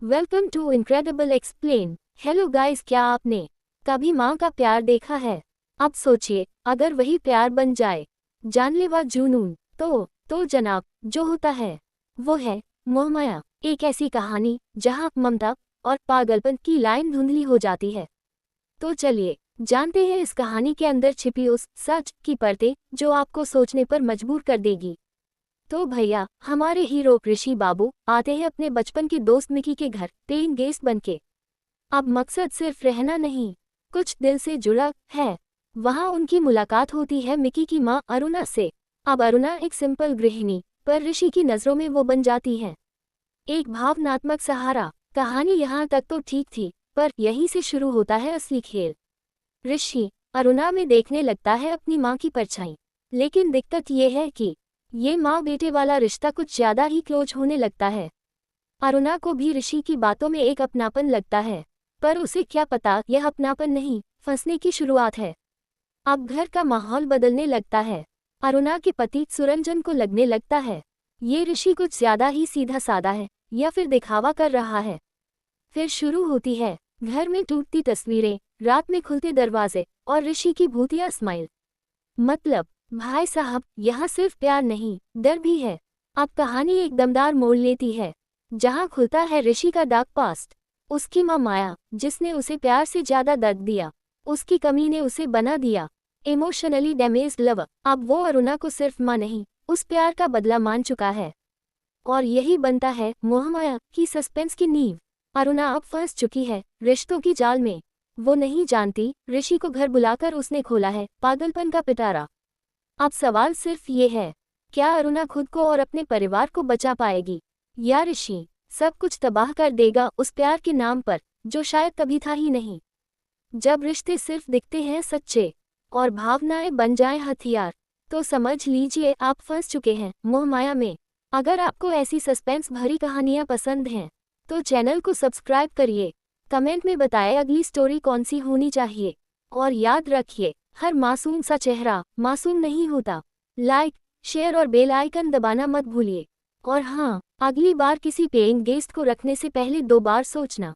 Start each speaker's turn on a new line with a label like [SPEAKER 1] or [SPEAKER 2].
[SPEAKER 1] Welcome to incredible explain. Hello guys, क्या आपने कभी माँ का प्यार देखा है? अब सोचिए, अगर वही प्यार बन जाए, जानलेवा जुनून, तो जनाब, जो होता है वो है मोहमाया। एक ऐसी कहानी जहाँ ममता और पागलपन की लाइन धुंधली हो जाती है। तो चलिए जानते हैं इस कहानी के अंदर छिपी उस सच की परतें जो आपको सोचने पर मजबूर कर देगी। तो भैया, हमारे हीरो ऋषि बाबू आते हैं अपने बचपन के दोस्त मिकी के घर पेइंग गेस्ट बनके। अब मकसद सिर्फ रहना नहीं, कुछ दिल से जुड़ा है। वहाँ उनकी मुलाकात होती है मिकी की माँ अरुणा से। अब अरुणा एक सिंपल गृहिणी, पर ऋषि की नज़रों में वो बन जाती है एक भावनात्मक सहारा। कहानी यहाँ तक तो ठीक थी, पर यहीं से शुरू होता है असली खेल। ऋषि अरुणा में देखने लगता है अपनी माँ की परछाई। लेकिन दिक्कत ये है कि ये माँ बेटे वाला रिश्ता कुछ ज्यादा ही क्लोज होने लगता है। अरुणा को भी ऋषि की बातों में एक अपनापन लगता है, पर उसे क्या पता यह अपनापन नहीं, फंसने की शुरुआत है। अब घर का माहौल बदलने लगता है। अरुणा के पति सुरंजन को लगने लगता है ये ऋषि कुछ ज्यादा ही सीधा साधा है, या फिर दिखावा कर रहा है। फिर शुरू होती है घर में टूटती तस्वीरें, रात में खुलते दरवाजे और ऋषि की भूतिया स्माइल। मतलब भाई साहब, यहाँ सिर्फ प्यार नहीं, डर भी है। अब कहानी एक दमदार मोड़ लेती है, जहाँ खुलता है ऋषि का डार्क पास्ट। उसकी माँ माया, जिसने उसे प्यार से ज्यादा दर्द दिया, उसकी कमी ने उसे बना दिया इमोशनली डैमेज्ड लवर। अब वो अरुणा को सिर्फ माँ नहीं, उस प्यार का बदला मान चुका है। और यही बनता है मोहमाया की सस्पेंस की नींव। अरुणा अब फंस चुकी है रिश्तों की जाल में। वो नहीं जानती ऋषि को घर बुलाकर उसने खोला है पागलपन का पिटारा। अब सवाल सिर्फ ये है, क्या अरुणा खुद को और अपने परिवार को बचा पाएगी, या ऋषि सब कुछ तबाह कर देगा उस प्यार के नाम पर जो शायद कभी था ही नहीं। जब रिश्ते सिर्फ दिखते हैं सच्चे और भावनाएं बन जाएं हथियार, तो समझ लीजिए आप फंस चुके हैं मोहमाया में। अगर आपको ऐसी सस्पेंस भरी कहानियां पसंद हैं, तो चैनल को सब्सक्राइब करिए। कमेंट में बताएं अगली स्टोरी कौन सी होनी चाहिए। और याद रखिए, हर मासूम सा चेहरा मासूम नहीं होता। लाइक, शेयर और बेल आइकन दबाना मत भूलिए। और हाँ, अगली बार किसी पेइंग गेस्ट को रखने से पहले 2 बार सोचना।